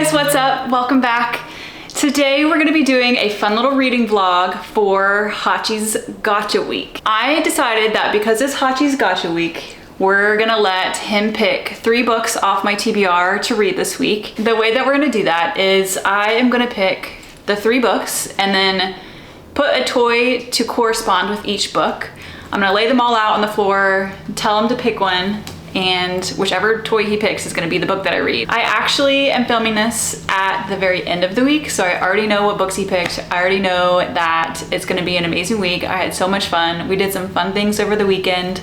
guys, what's up? Welcome back. Today we're gonna be doing a fun little reading vlog for Hachi's Gotcha Week. I decided that because it's Hachi's Gotcha Week, we're gonna let him pick 3 books off my TBR to read this week. The way that we're gonna do that is I am gonna pick the 3 books and then put a toy to correspond with each book. I'm gonna lay them all out on the floor, tell him to pick one, and whichever toy he picks is gonna be the book that I read. I actually am filming this at the very end of the week, so I already know what books he picked. I already know that it's gonna be an amazing week. I had so much fun. We did some fun things over the weekend.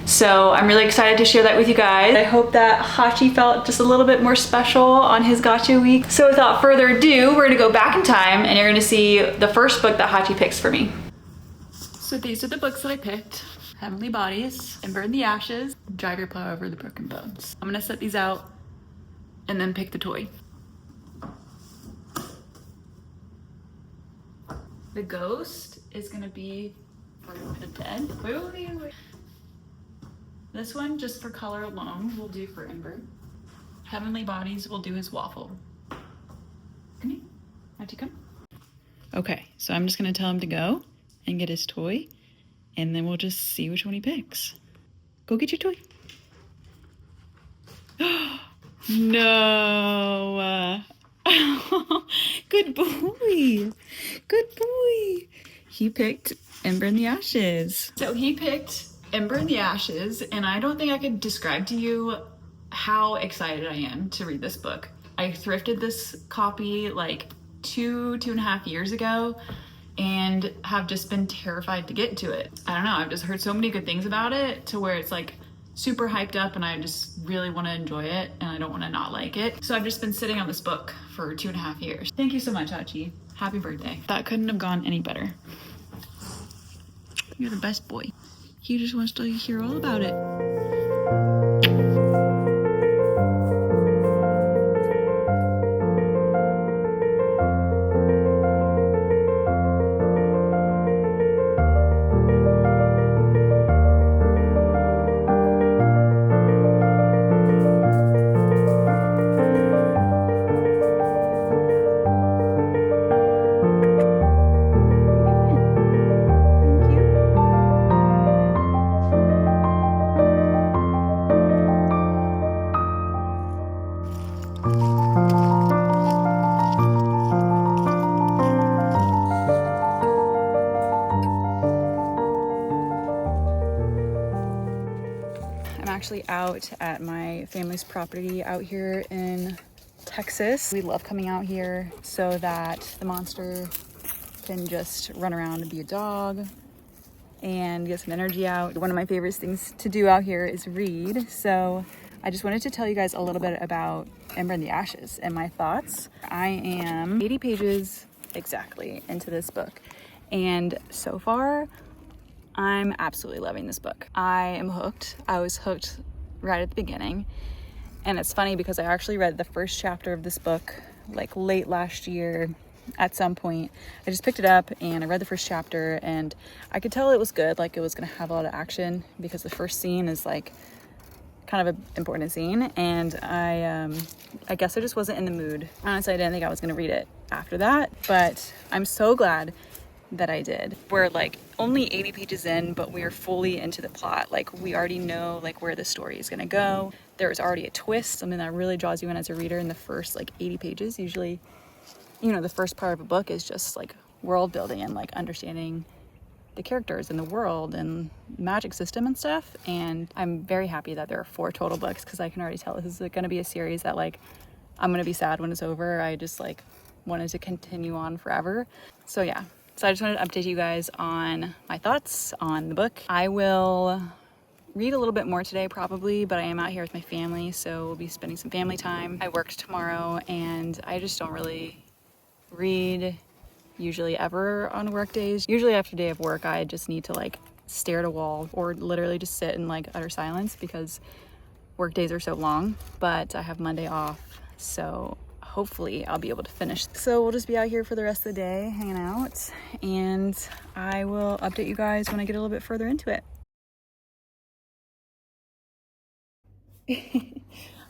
So I'm really excited to share that with you guys. I hope that Hachi felt just a little bit more special on his Gotcha Week. So without further ado, we're gonna go back in time and you're gonna see the first book that Hachi picks for me. So these are the books that I picked. Heavenly Bodies, Ember in the Ashes, Drive Your Plow Over the Broken Bones. I'm gonna set these out and then pick the toy. The Ghost is gonna be for the dead. Wait. This one, just for color alone, will do for Ember. Heavenly Bodies will do his waffle. Come here. Hachi, come. Okay, so I'm just gonna tell him to go and get his toy, and then we'll just see which one he picks. Go get your toy. No. Good boy. Good boy. He picked Ember in the Ashes. So he picked Ember in the Ashes, and I don't think I could describe to you how excited I am to read this book. I thrifted this copy like 2.5 years ago and have just been terrified to get to it. I don't know, I've just heard so many good things about it to where it's like super hyped up and I just really want to enjoy it and I don't want to not like it. So I've just been sitting on this book for 2.5 years. Thank you so much, Hachi. Happy birthday. That couldn't have gone any better. You're the best boy. He just wants to hear all about it. Actually out at my family's property out here in Texas. We love coming out here so that the monster can just run around and be a dog and get some energy out. One of my favorite things to do out here is read. So I just wanted to tell you guys a little bit about Ember in the Ashes and my thoughts. I am 80 pages exactly into this book, and so far I'm absolutely loving this book. I am hooked. I was hooked right at the beginning. And it's funny because I actually read the first chapter of this book like late last year at some point. I just picked it up and I read the first chapter and I could tell it was good. Like it was gonna have a lot of action because the first scene is like kind of an important scene. And I guess I just wasn't in the mood. Honestly, I didn't think I was gonna read it after that, but I'm so glad that I did. We're like only 80 pages in, but we are fully into the plot. Like we already know like where the story is gonna go. There's already a twist, something that really draws you in as a reader in the first like 80 pages. Usually, you know, the first part of a book is just like world building and like understanding the characters and the world and magic system and stuff. And I'm very happy that there are 4 total books because I can already tell this is gonna be a series that like I'm gonna be sad when it's over. I just like wanted to continue on forever. So yeah. So I just wanted to update you guys on my thoughts on the book. I will read a little bit more today probably, but I am out here with my family, so we'll be spending some family time. I work tomorrow and I just don't really read usually ever on work days. Usually after a day of work, I just need to like stare at a wall or literally just sit in like utter silence because work days are so long, but I have Monday off, so hopefully I'll be able to finish. So we'll just be out here for the rest of the day hanging out, and I will update you guys when I get a little bit further into it.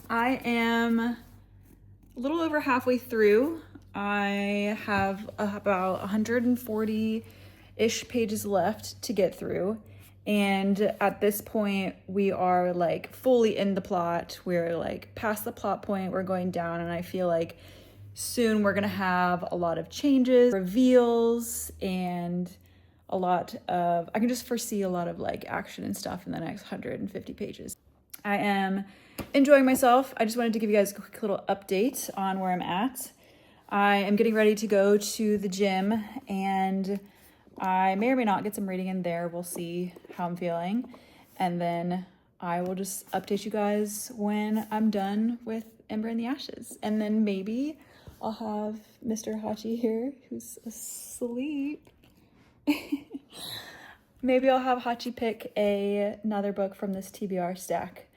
I am a little over halfway through. I have about 140-ish pages left to get through. And at this point, we are like fully in the plot. We're like past the plot point, we're going down, and I feel like soon we're gonna have a lot of changes, reveals, and a lot of, I can just foresee a lot of like action and stuff in the next 150 pages. I am enjoying myself. I just wanted to give you guys a quick little update on where I'm at. I am getting ready to go to the gym, and I may or may not get some reading in there. We'll see how I'm feeling. And then I will just update you guys when I'm done with Ember in the Ashes. And then maybe I'll have Mr. Hachi here, who's asleep. Maybe I'll have Hachi pick another book from this TBR stack.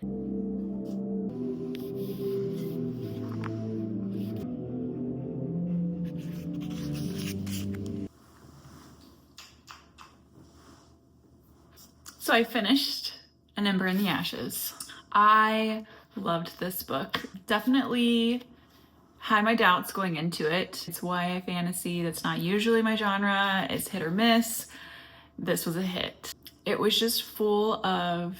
So I finished An Ember in the Ashes. I loved this book. Definitely had my doubts going into it. It's YA fantasy. That's not usually my genre. It's hit or miss. This was a hit. It was just full of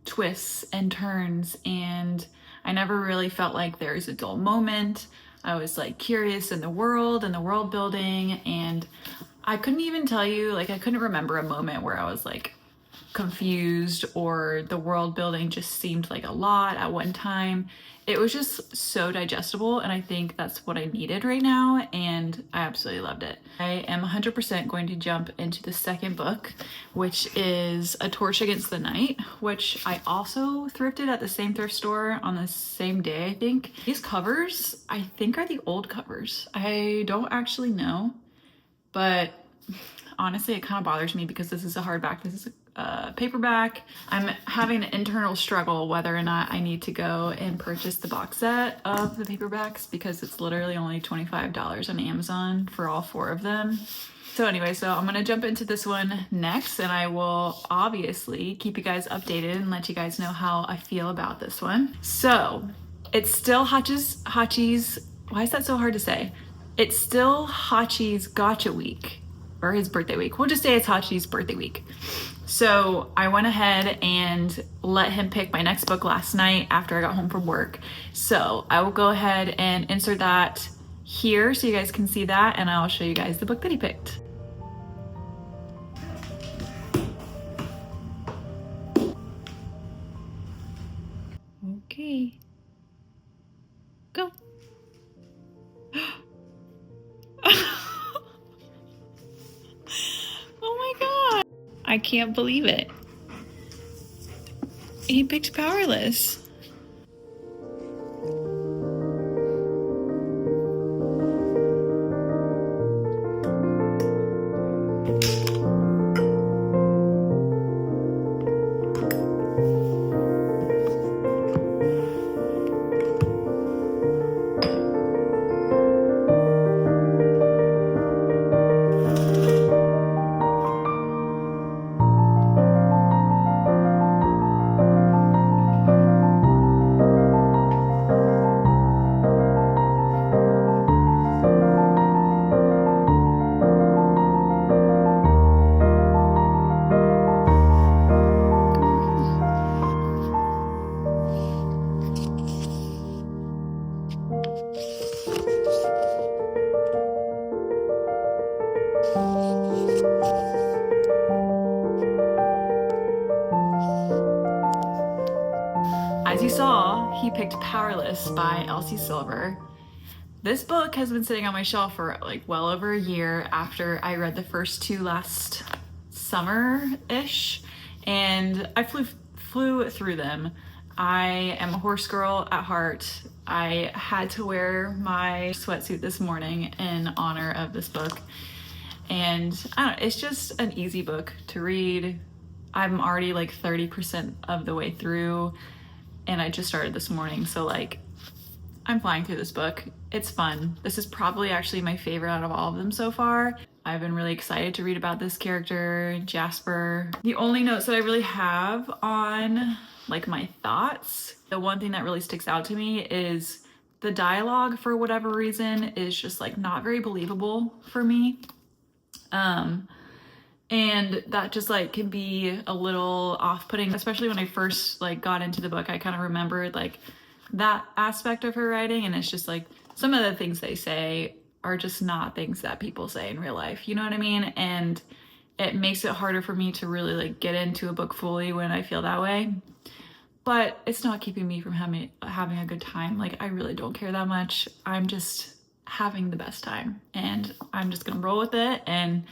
twists and turns, and I never really felt like there was a dull moment. I was like curious in the world and the world building, and I couldn't even tell you, like I couldn't remember a moment where I was like confused or the world building just seemed like a lot at one time. It was just so digestible, and I think that's what I needed right now, and I absolutely loved it. I am 100% going to jump into the second book, which is A Torch Against the Night, which I also thrifted at the same thrift store on the same day, I think. These covers, I think, are the old covers. I don't actually know, but honestly, it kind of bothers me because this is a hardback. This is a paperback. I'm having an internal struggle whether or not I need to go and purchase the box set of the paperbacks, because it's literally only $25 on Amazon for all 4 of them. So anyway, so I'm gonna jump into this one next, and I will obviously keep you guys updated and let you guys know how I feel about this one. So it's still Hachi's, why is that so hard to say? It's still Hachi's gotcha week, or his birthday week. We'll just say it's Hachi's birthday week. So I went ahead and let him pick my next book last night after I got home from work. So I will go ahead and insert that here so you guys can see that, and I'll show you guys the book that he picked. Okay. Go. Oh my God. I can't believe it. He picked Powerless. As you saw, he picked Powerless by Elsie Silver. This book has been sitting on my shelf for like well over a year after I read the first 2 last summer-ish, and I flew through them. I am a horse girl at heart. I had to wear my sweatsuit this morning in honor of this book, and I don't know, it's just an easy book to read. I'm already like 30% of the way through, and I just started this morning, so like I'm flying through this book. It's fun. This is probably actually my favorite out of all of them so far. I've been really excited to read about this character, Jasper. The only notes that I really have on like my thoughts, the one thing that really sticks out to me is the dialogue for whatever reason is just like not very believable for me. And that just like can be a little off-putting, especially when I first like got into the book. I kind of remembered like that aspect of her writing, and it's just like some of the things they say are just not things that people say in real life, you know what I mean? And it makes it harder for me to really like get into a book fully when I feel that way. But it's not keeping me from having a good time. Like, I really don't care that much. I'm just having the best time, and I'm just gonna roll with it. And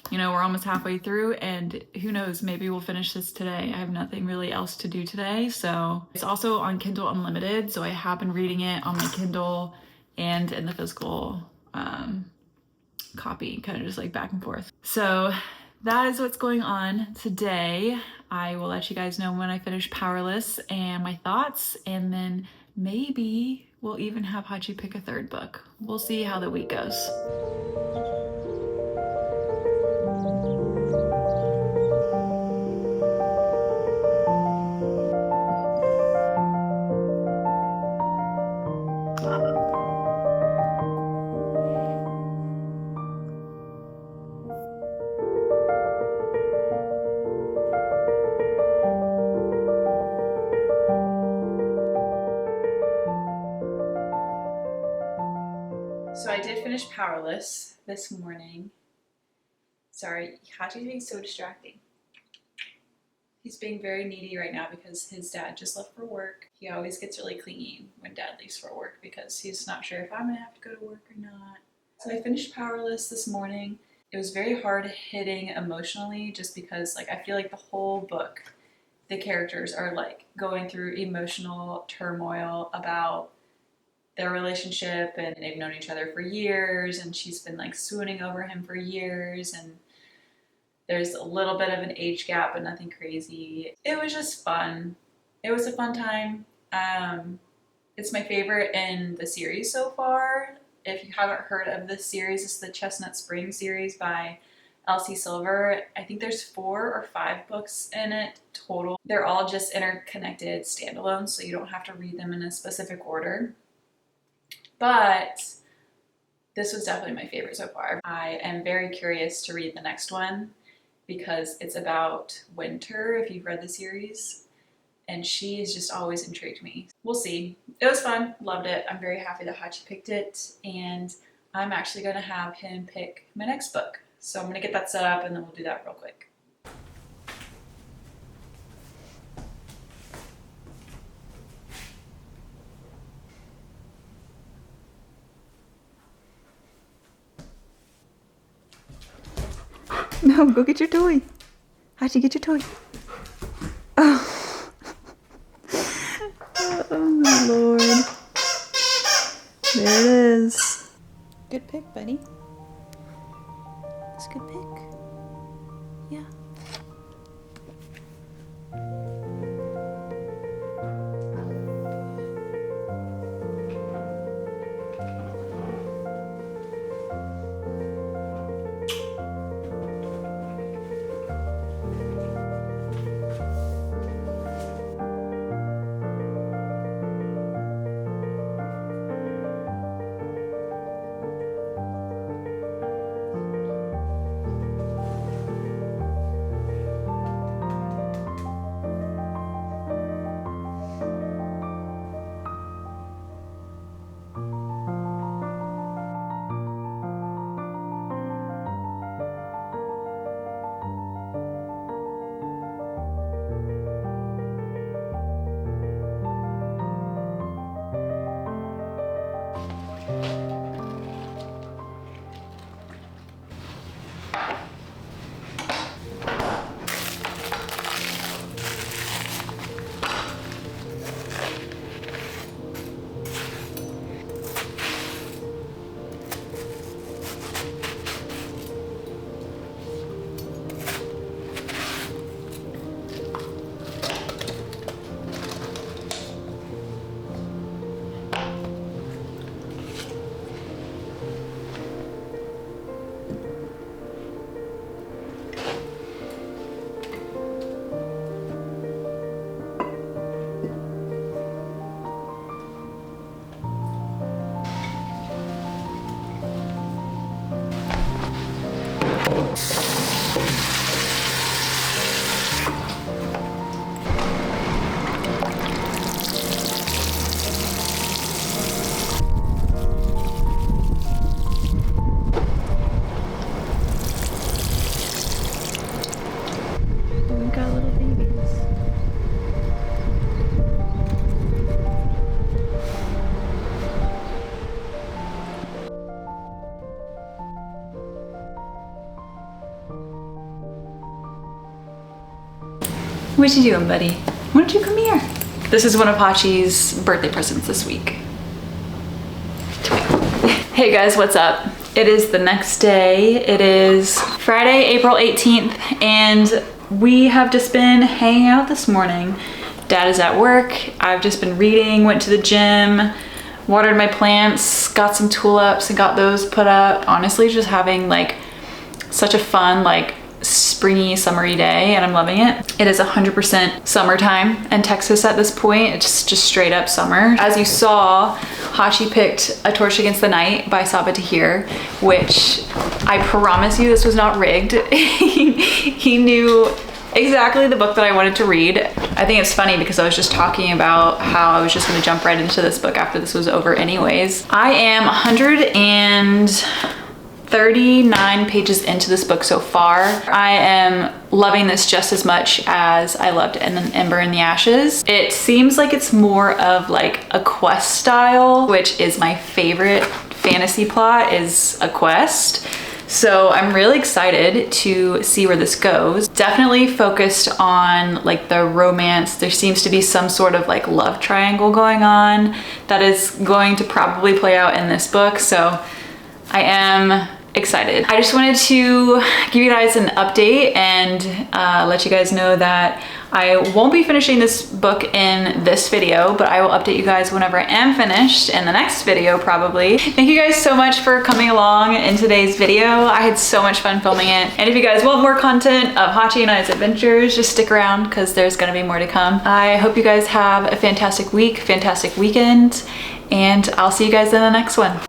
you know, we're almost halfway through, and who knows, maybe we'll finish this today. I have nothing really else to do today. So it's also on Kindle Unlimited, so I have been reading it on my Kindle and in the physical copy, kind of just like back and forth. So that is what's going on today. I will let you guys know when I finish Powerless and my thoughts, and then maybe we'll even have Hachi pick a third book. We'll see how the week goes. So I did finish Powerless this morning. Sorry, Hachi's being so distracting. He's being very needy right now because his dad just left for work. He always gets really clingy when dad leaves for work because he's not sure if I'm gonna have to go to work or not. So I finished Powerless this morning. It was very hard hitting emotionally just because like I feel like the whole book, the characters are like going through emotional turmoil about their relationship, and they've known each other for years, and she's been like swooning over him for years, and there's a little bit of an age gap but nothing crazy. It was just fun. It was a fun time. It's my favorite in the series so far. If you haven't heard of this series, it's the Chestnut Spring series by Elsie Silver. I think there's 4 or 5 books in it total. They're all just interconnected standalones, so you don't have to read them in a specific order. But this was definitely my favorite so far. I am very curious to read the next one because it's about Winter, if you've read the series, and she's just always intrigued me. We'll see. It was fun, loved it. I'm very happy that Hachi picked it, and I'm actually gonna have him pick my next book. So I'm gonna get that set up and then we'll do that real quick. No, go get your toy. Hachi, get your toy. Oh. Oh my lord. There it is. Good pick, buddy. It's a good pick. Yeah. What you doing, buddy? Why don't you come here? This is one of Hachi's birthday presents this week. Hey guys, what's up? It is the next day. It is Friday, April 18th, and we have just been hanging out this morning. Dad is at work. I've just been reading, went to the gym, watered my plants, got some tulips and got those put up. Honestly, just having like such a fun, like springy, summery day, and I'm loving it. It is 100% summertime in Texas at this point. It's just straight up summer. As you saw, Hachi picked A Torch Against the Night by Saba Tahir, which I promise you this was not rigged. He knew exactly the book that I wanted to read. I think it's funny because I was just talking about how I was just gonna jump right into this book after this was over anyways. I am 139 pages into this book so far. I am loving this just as much as I loved Ember in the Ashes. It seems like it's more of like a quest style, which is my favorite fantasy plot, is a quest. So I'm really excited to see where this goes. Definitely focused on like the romance. There seems to be some sort of like love triangle going on that is going to probably play out in this book. So I am excited. I just wanted to give you guys an update and let you guys know that I won't be finishing this book in this video, but I will update you guys whenever I am finished in the next video probably. Thank you guys so much for coming along in today's video. I had so much fun filming it. And if you guys want more content of Hachi and I's adventures, just stick around because there's gonna be more to come. I hope you guys have a fantastic week, fantastic weekend, and I'll see you guys in the next one.